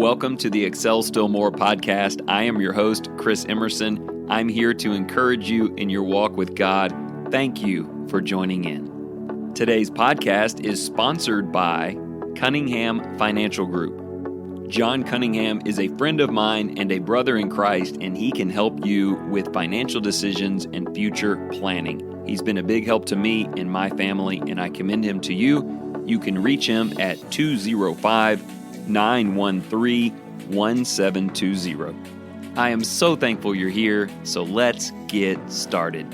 Welcome to the Excel Still More podcast. I am your host, Chris Emerson. I'm here to encourage you in your walk with God. Thank you for joining in. Today's podcast is sponsored by Cunningham Financial Group. John Cunningham is a friend of mine and a brother in Christ, and he can help you with financial decisions and future planning. He's been a big help to me and my family, and I commend him to you. You can reach him at 205-913-1720. I am so thankful you're here, so let's get started.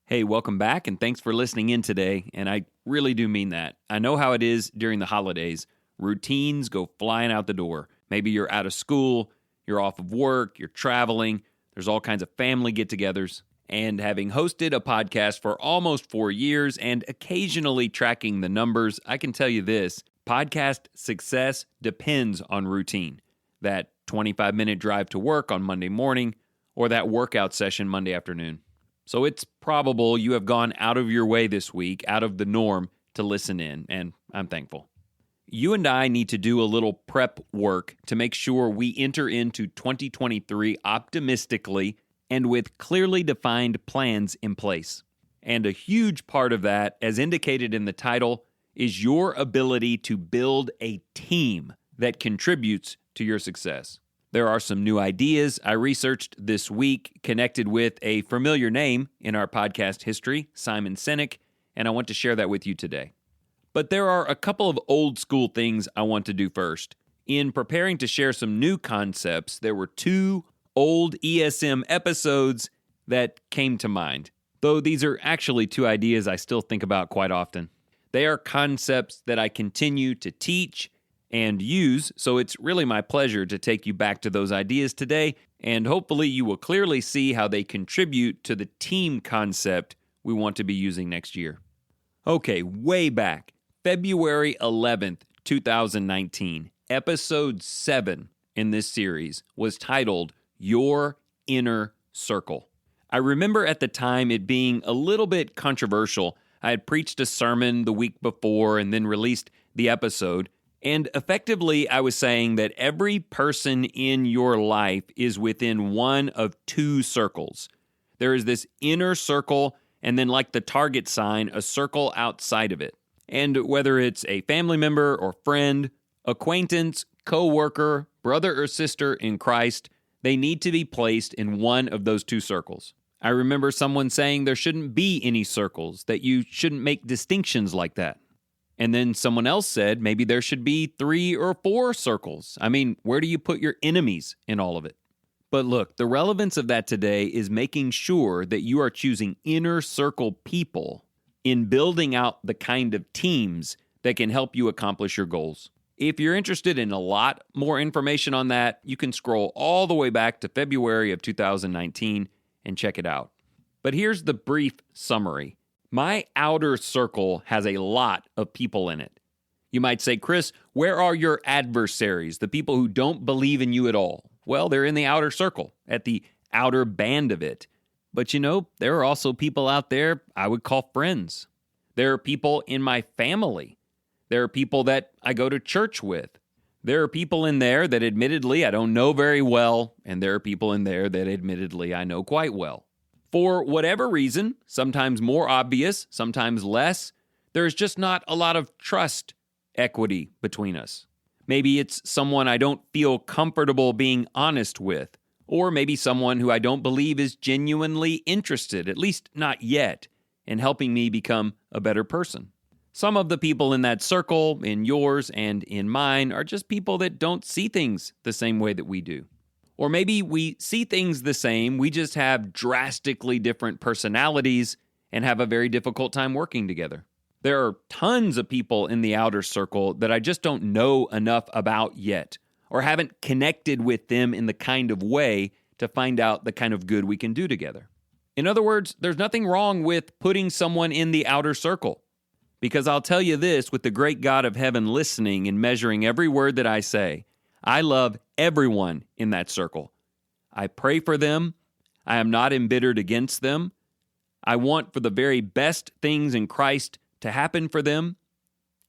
Hey, welcome back, and thanks for listening in today, and I really do mean that. I know how it is during the holidays. Routines go flying out the door. Maybe you're out of school, you're off of work, you're traveling, there's all kinds of family get-togethers. And having hosted a podcast for almost 4 years and occasionally tracking the numbers, I can tell you this, podcast success depends on routine. That 25-minute drive to work on Monday morning or that workout session Monday afternoon. So it's probable you have gone out of your way this week, out of the norm, to listen in, and I'm thankful. You and I need to do a little prep work to make sure we enter into 2023 optimistically and with clearly defined plans in place. And a huge part of that, as indicated in the title, is your ability to build a team that contributes to your success. There are some new ideas I researched this week connected with a familiar name in our podcast history, Simon Sinek, and I want to share that with you today. But there are a couple of old school things I want to do first. In preparing to share some new concepts, there were two old ESM episodes that came to mind, though these are actually two ideas I still think about quite often. They are concepts that I continue to teach and use, so it's really my pleasure to take you back to those ideas today, and hopefully you will clearly see how they contribute to the team concept we want to be using next year. Okay, way back, February 11th, 2019, episode 7 in this series was titled Your Inner Circle. I remember at the time it being a little bit controversial. I had preached a sermon the week before and then released the episode, and effectively I was saying that every person in your life is within one of two circles. There is this inner circle and then, like the target sign, a circle outside of it. And whether it's a family member or friend, acquaintance, co-worker, brother or sister in Christ, they need to be placed in one of those two circles. I remember someone saying there shouldn't be any circles, that you shouldn't make distinctions like that. And then someone else said maybe there should be 3 or 4 circles. I mean, where do you put your enemies in all of it? But look, the relevance of that today is making sure that you are choosing inner circle people in building out the kind of teams that can help you accomplish your goals. If you're interested in a lot more information on that, you can scroll all the way back to February of 2019 and check it out. But here's the brief summary. My outer circle has a lot of people in it. You might say, Chris, where are your adversaries, the people who don't believe in you at all? Well, they're in the outer circle, at the outer band of it. But you know, there are also people out there I would call friends. There are people in my family. There are people that I go to church with. There are people in there that admittedly I don't know very well, and there are people in there that admittedly I know quite well. For whatever reason, sometimes more obvious, sometimes less, there's just not a lot of trust equity between us. Maybe it's someone I don't feel comfortable being honest with, or maybe someone who I don't believe is genuinely interested, at least not yet, in helping me become a better person. Some of the people in that circle, in yours and in mine, are just people that don't see things the same way that we do. Or maybe we see things the same, we just have drastically different personalities and have a very difficult time working together. There are tons of people in the outer circle that I just don't know enough about yet, or haven't connected with them in the kind of way to find out the kind of good we can do together. In other words, there's nothing wrong with putting someone in the outer circle. Because I'll tell you this, with the great God of heaven listening and measuring every word that I say, I love everyone in that circle. I pray for them. I am not embittered against them. I want for the very best things in Christ to happen for them.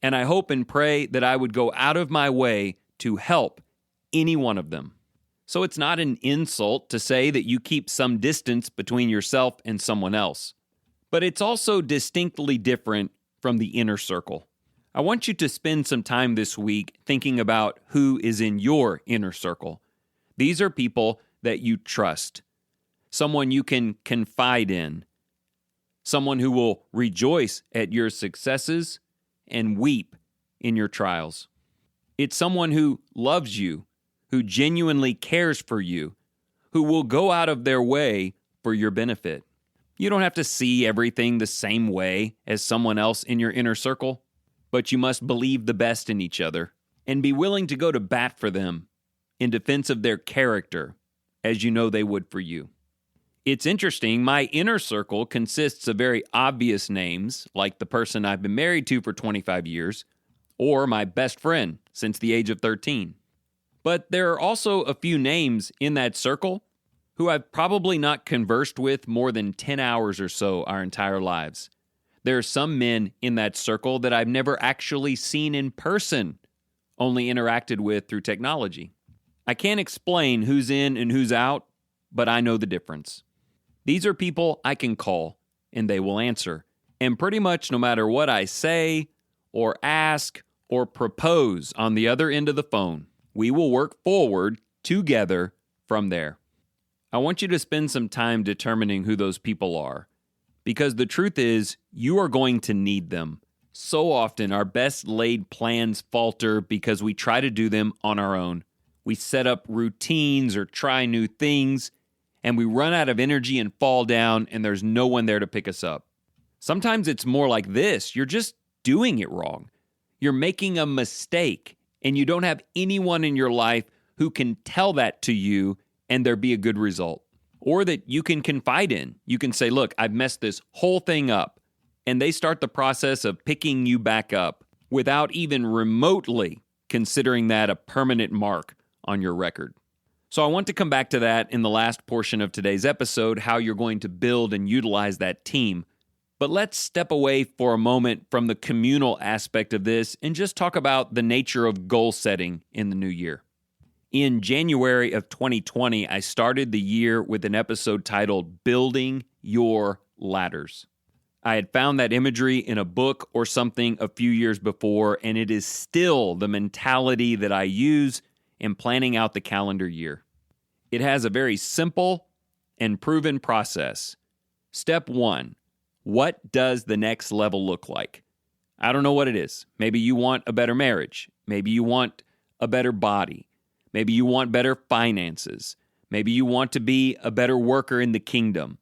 And I hope and pray that I would go out of my way to help any one of them. So it's not an insult to say that you keep some distance between yourself and someone else. But it's also distinctly different from the inner circle. I want you to spend some time this week thinking about who is in your inner circle. These are people that you trust, someone you can confide in, someone who will rejoice at your successes and weep in your trials. It's someone who loves you, who genuinely cares for you, who will go out of their way for your benefit. You don't have to see everything the same way as someone else in your inner circle, but you must believe the best in each other and be willing to go to bat for them in defense of their character, as you know they would for you. It's interesting, my inner circle consists of very obvious names, like the person I've been married to for 25 years, or my best friend since the age of 13. But there are also a few names in that circle who I've probably not conversed with more than 10 hours or so our entire lives. There are some men in that circle that I've never actually seen in person, only interacted with through technology. I can't explain who's in and who's out, but I know the difference. These are people I can call, and they will answer. And pretty much no matter what I say, or ask, or propose on the other end of the phone, we will work forward together from there. I want you to spend some time determining who those people are, because the truth is, you are going to need them. So often, our best laid plans falter because we try to do them on our own. We set up routines or try new things, and we run out of energy and fall down, and there's no one there to pick us up. Sometimes it's more like this. You're just doing it wrong. You're making a mistake, and you don't have anyone in your life who can tell that to you and there be a good result. Or that you can confide in. You can say, look, I've messed this whole thing up. And they start the process of picking you back up without even remotely considering that a permanent mark on your record. So I want to come back to that in the last portion of today's episode, how you're going to build and utilize that team. But let's step away for a moment from the communal aspect of this and just talk about the nature of goal setting in the new year. In January of 2020, I started the year with an episode titled Building Your Ladders. I had found that imagery in a book or something a few years before, and it is still the mentality that I use in planning out the calendar year. It has a very simple and proven process. Step 1, what does the next level look like? I don't know what it is. Maybe you want a better marriage. Maybe you want a better body. Maybe you want better finances. Maybe you want to be a better worker in the kingdom.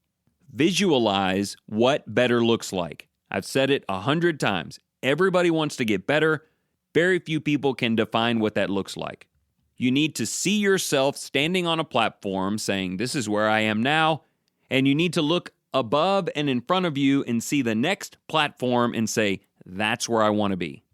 Visualize what better looks like. I've said it 100 times. Everybody wants to get better. Very few people can define what that looks like. You need to see yourself standing on a platform saying, this is where I am now. And you need to look above and in front of you and see the next platform and say, that's where I want to be.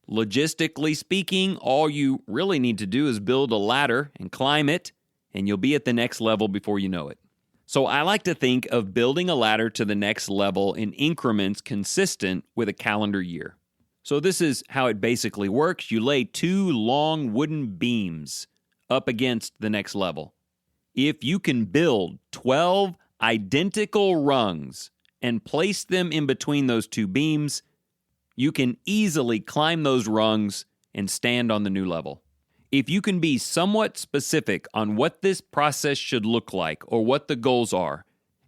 Logistically speaking, all you really need to do is build a ladder and climb it, and you'll be at the next level before you know it. So I like to think of building a ladder to the next level in increments consistent with a calendar year. So this is how it basically works. You lay 2 long wooden beams up against the next level. If you can build 12 identical rungs and place them in between those 2 beams, you can easily climb those rungs and stand on the new level. If you can be somewhat specific on what this process should look like or what the goals are,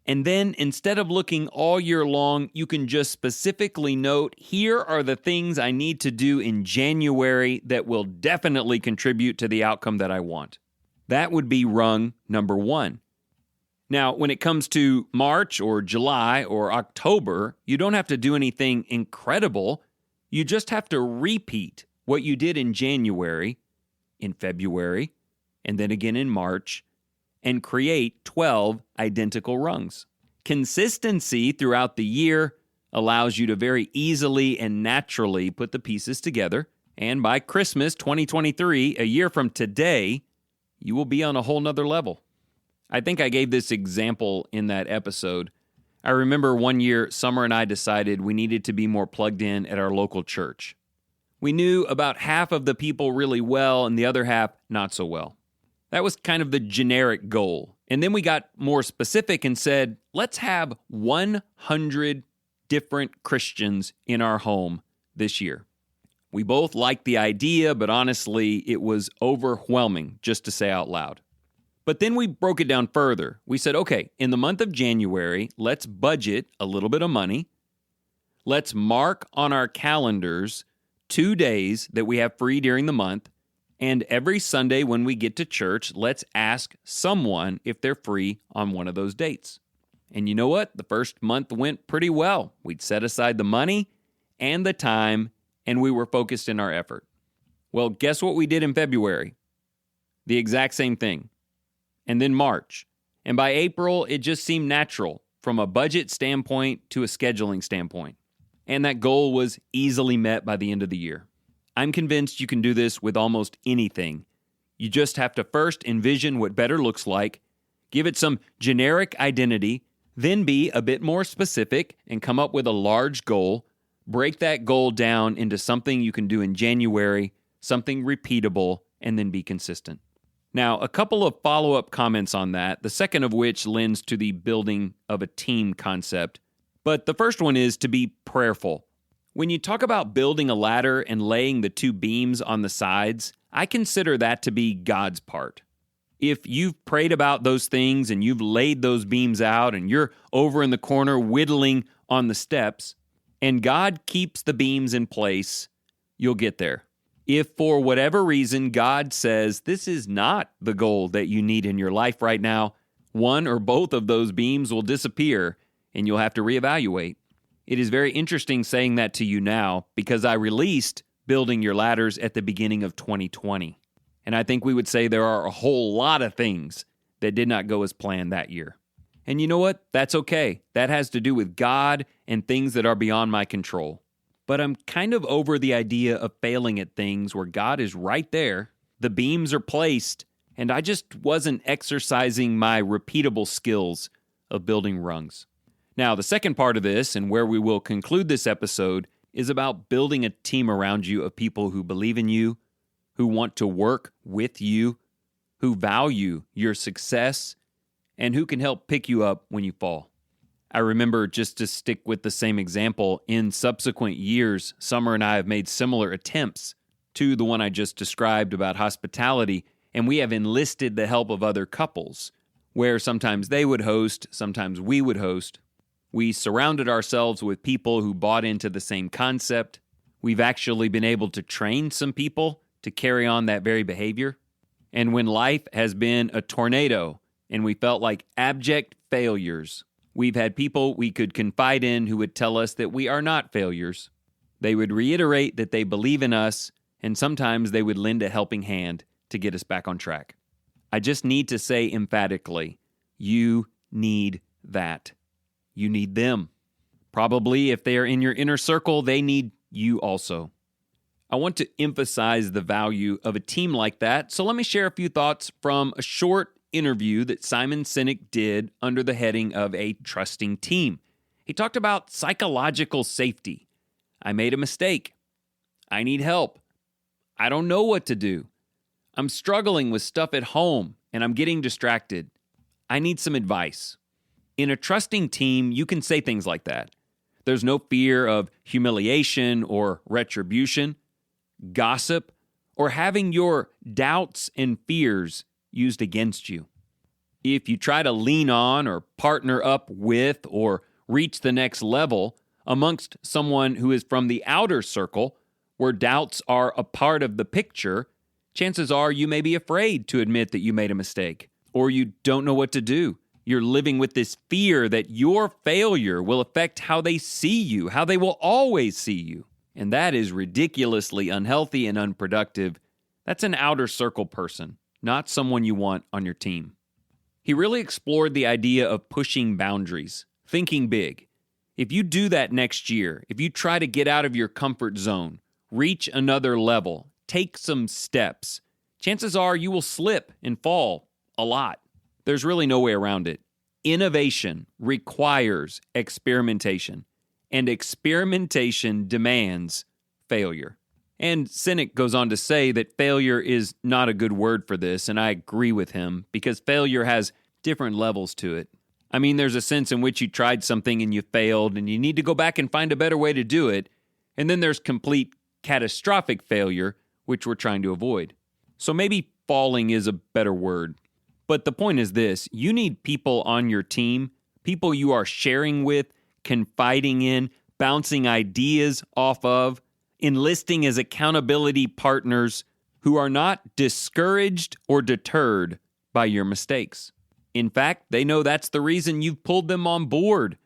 and then instead of looking all year long, you can just specifically note, here are the things I need to do in January that will definitely contribute to the outcome that I want. That would be rung number 1. Now, when it comes to March or July or October, you don't have to do anything incredible. You just have to repeat what you did in January, in February, and then again in March, and create 12 identical rungs. Consistency throughout the year allows you to very easily and naturally put the pieces together, and by Christmas 2023, a year from today, you will be on a whole nother level. I think I gave this example in that episode. I remember one year, Summer and I decided we needed to be more plugged in at our local church. We knew about half of the people really well and the other half not so well. That was kind of the generic goal. And then we got more specific and said, let's have 100 different Christians in our home this year. We both liked the idea, but honestly, it was overwhelming just to say out loud. But then we broke it down further. We said, okay, in the month of January, let's budget a little bit of money. Let's mark on our calendars 2 days that we have free during the month. And every Sunday when we get to church, let's ask someone if they're free on one of those dates. And you know what? The first month went pretty well. We'd set aside the money and the time, and we were focused in our effort. Well, guess what we did in February? The exact same thing. And then March. And by April, it just seemed natural from a budget standpoint to a scheduling standpoint. And that goal was easily met by the end of the year. I'm convinced you can do this with almost anything. You just have to first envision what better looks like, give it some generic identity, then be a bit more specific and come up with a large goal, break that goal down into something you can do in January, something repeatable, and then be consistent. Now, a couple of follow-up comments on that, the second of which lends to the building of a team concept. But the first one is to be prayerful. When you talk about building a ladder and laying the 2 beams on the sides, I consider that to be God's part. If you've prayed about those things and you've laid those beams out and you're over in the corner whittling on the steps, and God keeps the beams in place, you'll get there. If for whatever reason God says this is not the goal that you need in your life right now, one or both of those beams will disappear and you'll have to reevaluate. It is very interesting saying that to you now because I released Building Your Ladders at the beginning of 2020. And I think we would say there are a whole lot of things that did not go as planned that year. And you know what? That's okay. That has to do with God and things that are beyond my control. But I'm kind of over the idea of failing at things where God is right there, the beams are placed, and I just wasn't exercising my repeatable skills of building rungs. Now, the second part of this, and where we will conclude this episode, is about building a team around you of people who believe in you, who want to work with you, who value your success, and who can help pick you up when you fall. I remember, just to stick with the same example, in subsequent years, Summer and I have made similar attempts to the one I just described about hospitality, and we have enlisted the help of other couples, where sometimes they would host, sometimes we would host. We surrounded ourselves with people who bought into the same concept. We've actually been able to train some people to carry on that very behavior. And when life has been a tornado and we felt like abject failures, we've had people we could confide in who would tell us that we are not failures. They would reiterate that they believe in us, and sometimes they would lend a helping hand to get us back on track. I just need to say emphatically, you need that. You need them. Probably if they are in your inner circle, they need you also. I want to emphasize the value of a team like that, so let me share a few thoughts from a short interview that Simon Sinek did under the heading of a trusting team. He talked about psychological safety. I made a mistake. I need help. I don't know what to do. I'm struggling with stuff at home and I'm getting distracted. I need some advice. In a trusting team, you can say things like that. There's no fear of humiliation or retribution, gossip, or having your doubts and fears used against you. If you try to lean on or partner up with or reach the next level amongst someone who is from the outer circle, where doubts are a part of the picture, chances are you may be afraid to admit that you made a mistake, or you don't know what to do. You're living with this fear that your failure will affect how they see you, how they will always see you. And that is ridiculously unhealthy and unproductive. That's an outer circle person, not someone you want on your team. He really explored the idea of pushing boundaries, thinking big. If you do that next year, if you try to get out of your comfort zone, reach another level, take some steps, chances are you will slip and fall a lot. There's really no way around it. Innovation requires experimentation, and experimentation demands failure. And Sinek goes on to say that failure is not a good word for this, and I agree with him, because failure has different levels to it. I mean, there's a sense in which you tried something and you failed, and you need to go back and find a better way to do it. And then there's complete catastrophic failure, which we're trying to avoid. So maybe falling is a better word. But the point is this: you need people on your team, people you are sharing with, confiding in, bouncing ideas off of, enlisting as accountability partners who are not discouraged or deterred by your mistakes. In fact, they know that's the reason you've pulled them on board,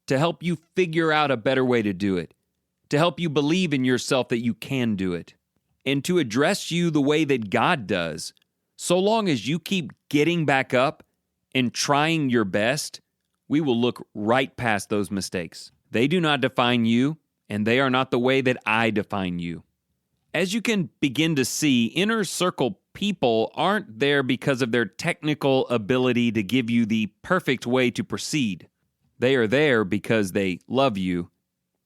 to help you figure out a better way to do it, to help you believe in yourself that you can do it, and to address you the way that God does. So long as you keep getting back up and trying your best, we will look right past those mistakes. They do not define you, and they are not the way that I define you. As you can begin to see, inner circle people aren't there because of their technical ability to give you the perfect way to proceed. They are there because they love you,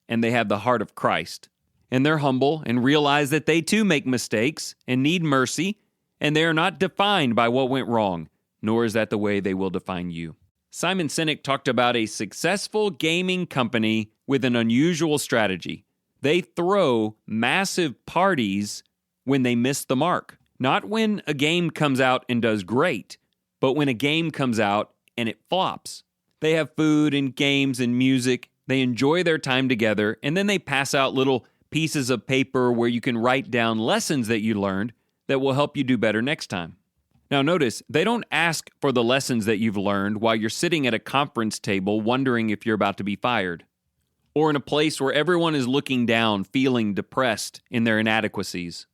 and they have the heart of Christ. And they're humble and realize that they too make mistakes and need mercy, and they are not defined by what went wrong, nor is that the way they will define you. Simon Sinek talked about a successful gaming company with an unusual strategy. They throw massive parties when they miss the mark. Not when a game comes out and does great, but when a game comes out and it flops. They have food and games and music. They enjoy their time together, and then they pass out little pieces of paper where you can write down lessons that you learned that will help you do better next time. Now notice, they don't ask for the lessons that you've learned while you're sitting at a conference table wondering if you're about to be fired, or in a place where everyone is looking down, feeling depressed in their inadequacies.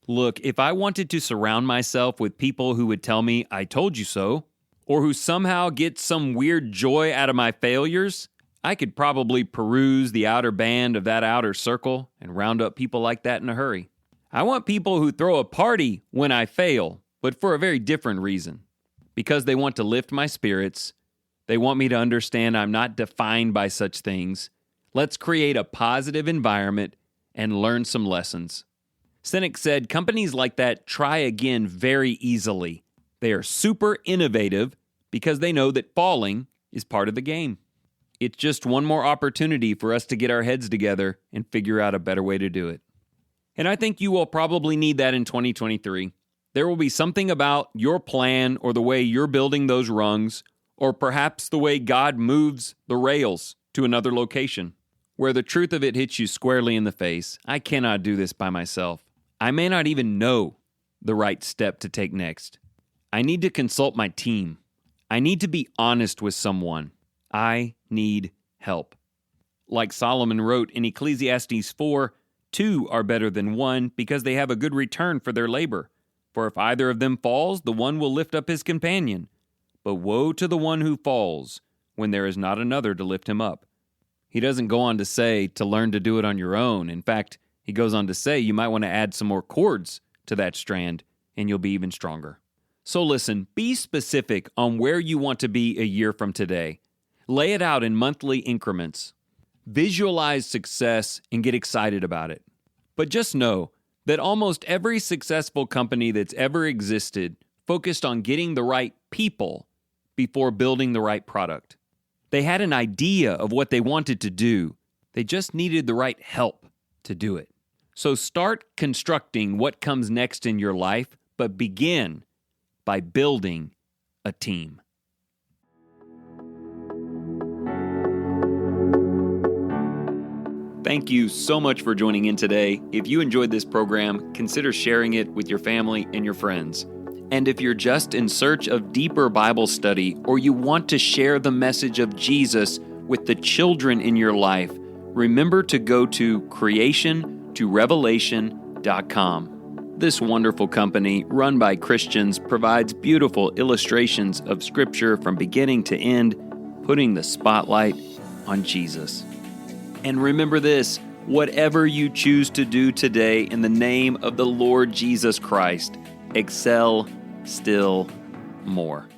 Look, if I wanted to surround myself with people who would tell me, "I told you so," or who somehow get some weird joy out of my failures, I could probably peruse the outer band of that outer circle and round up people like that in a hurry. I want people who throw a party when I fail, but for a very different reason. Because they want to lift my spirits. They want me to understand I'm not defined by such things. Let's create a positive environment and learn some lessons. Sinek said companies like that try again very easily. They are super innovative because they know that falling is part of the game. It's just one more opportunity for us to get our heads together and figure out a better way to do it. And I think you will probably need that in 2023. There will be something about your plan or the way you're building those rungs, or perhaps the way God moves the rails to another location, where the truth of it hits you squarely in the face. I cannot do this by myself. I may not even know the right step to take next. I need to consult my team. I need to be honest with someone. I need help. Like Solomon wrote in Ecclesiastes 4, 2 are better than one because they have a good return for their labor. For if either of them falls, the one will lift up his companion. But woe to the one who falls when there is not another to lift him up. He doesn't go on to say to learn to do it on your own. In fact, he goes on to say you might want to add some more cords to that strand, and you'll be even stronger. So listen, be specific on where you want to be a year from today. Lay it out in monthly increments. Visualize success and get excited about it. But just know that almost every successful company that's ever existed focused on getting the right people before building the right product. They had an idea of what they wanted to do. They just needed the right help to do it. So start constructing what comes next in your life, but begin by building a team. Thank you so much for joining in today. If you enjoyed this program, consider sharing it with your family and your friends. And if you're just in search of deeper Bible study, or you want to share the message of Jesus with the children in your life, remember to go to creationtorevelation.com. This wonderful company, run by Christians, provides beautiful illustrations of Scripture from beginning to end, putting the spotlight on Jesus. And remember this, whatever you choose to do today in the name of the Lord Jesus Christ, excel still more.